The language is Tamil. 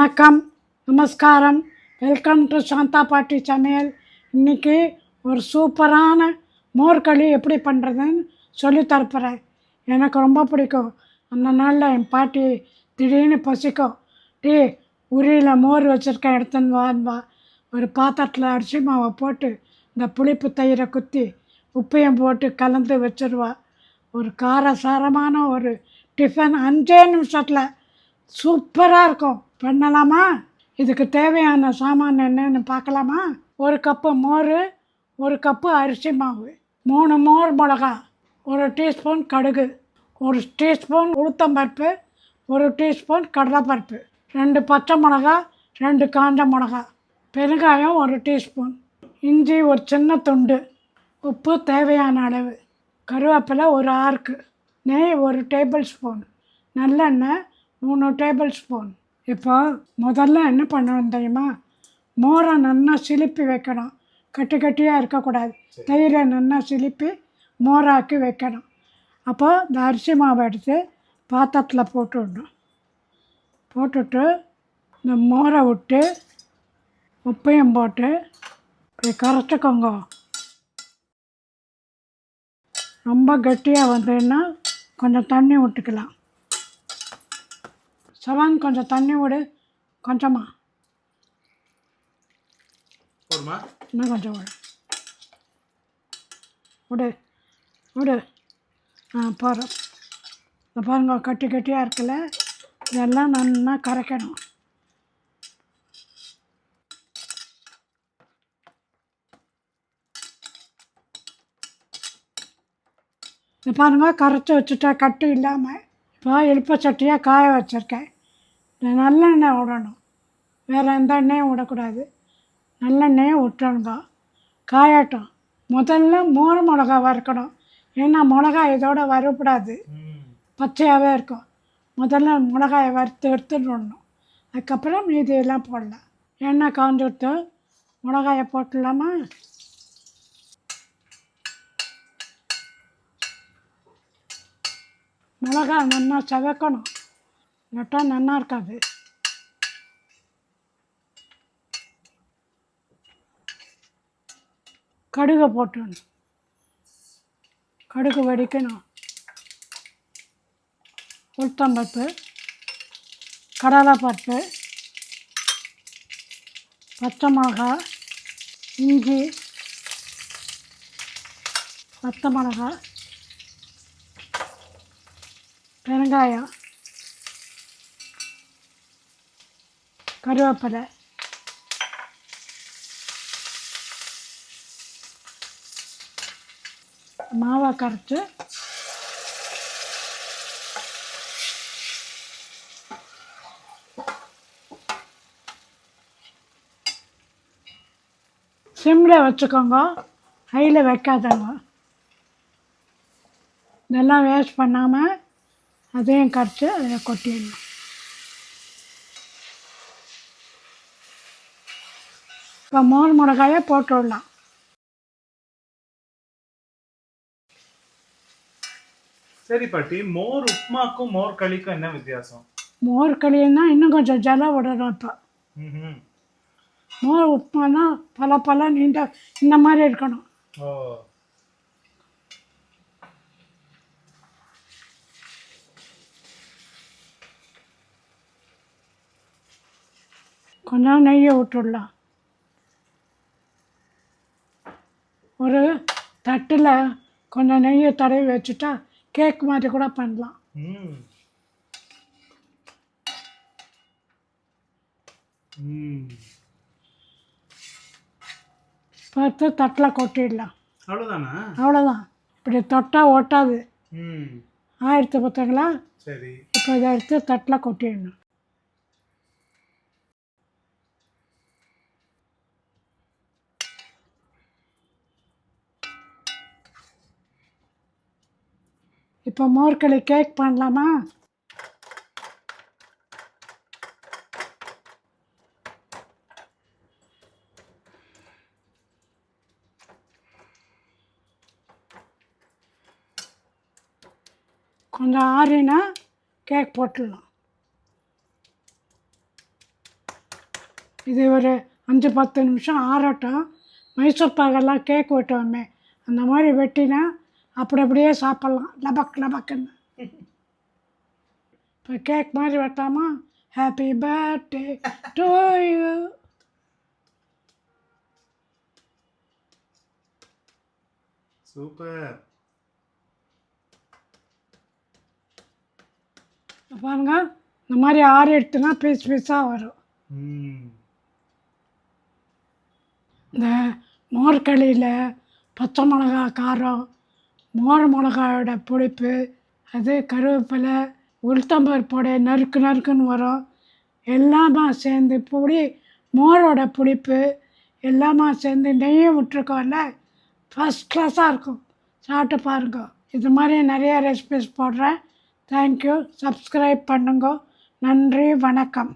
வணக்கம், நமஸ்காரம். வெல்கம் டு சாந்தா பாட்டி சமையல். இன்றைக்கி ஒரு சூப்பரான மோர்களி எப்படி பண்ணுறதுன்னு சொல்லி தரப்போகிறேன். எனக்கு ரொம்ப பிடிக்கும். அந்த நாளில் என் பாட்டி திடீர்னு பசிக்கும், டீ உரியில் மோர் வச்சுருக்கேன் எடுத்துன்னு வான்பா. ஒரு பாத்திரத்தில் அரிசி மாவை போட்டு இந்த புளிப்பு தயிரை குத்தி உப்பையும் போட்டு கலந்து வச்சுருவா. ஒரு காரசாரமான ஒரு டிஃபன் 5 நிமிஷத்தில் சூப்பராக இருக்கும். பண்ணலாமா? இதுக்கு தேவையான சாமான் என்னன்னு பார்க்கலாமா? 1 கப்பு மோர், 1 கப்பு அரிசி மாவு, 3 மோர் மிளகா, 1 டீஸ்பூன் கடுகு, 1 டீஸ்பூன் உளுத்தம்பருப்பு, 1 டீஸ்பூன் கடலைப்பருப்பு, 2 பச்சை மிளகா, 2 காஞ்ச மிளகா, பெருங்காயம் 1 டீஸ்பூன், இஞ்சி ஒரு சின்ன துண்டு, உப்பு தேவையான அளவு, கருவேப்பிலை ஒரு ஆறுக்கு, நெய் 1 டேபிள் ஸ்பூன், நல்லெண்ணெய் 3 டேபிள் ஸ்பூன். இப்போ முதல்ல என்ன பண்ணணும் தெரியுமா? மோரை நல்லா சிலிப்பி வைக்கணும். கட்டி கட்டியாக இருக்கக்கூடாது. தயிரை நல்லா சிலிப்பி மோராக்கி வைக்கணும். அப்போ இந்த அரிசி மாவை எடுத்து பாத்திரத்தில் போட்டுடணும். போட்டுட்டு இந்த மோரை விட்டு உப்பையும் போட்டு இப்படி கரைச்சிக்கோங்க. ரொம்ப கட்டியாக வந்ததுன்னா கொஞ்சம் தண்ணி விட்டுக்கலாம். சவான் கொஞ்சம் தண்ணி விடு, கொஞ்சமாக இன்னும் கொஞ்சம் விடு விடு. போகிறோம். இந்த பாருங்க, கட்டி கட்டியாக இருக்குல்ல, இதெல்லாம் நல்லா கரைக்கணும். இது பாருங்க, கரைச்சி வச்சுட்டா கட்டி இல்லாமல். இப்போ எலுப்பை சட்டியாக காய வச்சுருக்கேன். நல்லெண்ணெய் விடணும், வேறு எந்த எண்ணெயும் விடக்கூடாது. நல்லெண்ணெயை விட்டுணுங்க, காயட்டும். முதல்ல மோர் மிளகா வறுக்கணும். ஏன்னா மிளகா இதோட வறுப்படாது, பச்சையாகவே இருக்கும். முதல்ல மிளகாயை வறுத்து எடுத்துடணும். அதுக்கப்புறம் மீதியெல்லாம் போடலாம். எண்ணெய் காஞ்சி விட்டு மிளகாயை போட்டுடலாமா? மிளகா நல்லா செவக்கணும், இல்லாட்டா நல்லா இருக்காது. கடுகை போட்டுடணும், கடுகு வெடிக்கணும். உளுத்தம்பருப்பு, கடலைப்பருப்பு, பச்சை மிளகா, இஞ்சி, பச்சை மிளகா, பெருங்காயம், கருவேப்பிலை, மாவை கரைச்சி சிம்மில் வச்சுக்கோங்க, ஹையில் வைக்காதங்க. இதெல்லாம் வேஸ்ட் பண்ணாமல் அதையும் கரைச்சி அதில் கொட்டிடணும். இப்போ மோர் மிளகாயை போட்டு விடலாம். சரி பாட்டி, மோர் உப்புமாக்கும் மோர் களிக்கும் என்ன வித்தியாசம்? மோர் களின்னா இன்னும் கொஞ்சம் ஜலம் விடணும். இப்போ மோர் உப்புமானா பல நீண்ட இந்த மாதிரி இருக்கணும். கொஞ்சம் நெய்யை விட்டுடலாம். ஒரு தட்டில் கொஞ்சம் நெய்யை தடவி வச்சுட்டா கேக் மாதிரி கூட பண்ணலாம். பார்த்து தட்டில் கொட்டிடலாம். அவ்வளோதான். இப்படி தொட்டால் ஒட்டாது. ஆயிரத்து பார்த்தீங்களா? சரி. இப்போ இதை எடுத்து தட்டில் கொட்டிடணும். இப்போ மோர்களி கேக் பண்ணலாமா? கொஞ்சம் ஆறினா கேக் போட்டுடலாம். இது ஒரு 5-10 நிமிஷம் ஆறட்டும். மைசூர் பாகெல்லாம் கேக் வெட்டுவோமே அந்த மாதிரி வெட்டினா அப்படியே சாப்பிட்லாம் லபக் லபக்குன்னு. இப்போ கேக் மாதிரி வெட்டாமா happy birthday to you. Super. பாருங்க இந்த மாதிரி ஆறு எடுத்துனா பீஸ் பீஸாக வரும். இந்த மோர்களியில் பச்சை மிளகா காரம், மோர் மிளகாயோட புளிப்பு, அது கருவேப்பிலை, உளுத்தம்பருப்போட நறுக்கு நறுக்குன்னு வரும். எல்லாமே சேர்ந்து பொடி மோரோட புளிப்பு எல்லாமே சேர்ந்து நெய்யும் விட்டுருக்கோம்ல, ஃபஸ்ட் கிளாஸாக இருக்கும். சாப்பிட்டு பாருங்க. இது மாதிரி நிறைய ரெசிபிஸ் போடுறேன். தேங்க்யூ. சப்ஸ்கிரைப் பண்ணுங்க. நன்றி, வணக்கம்.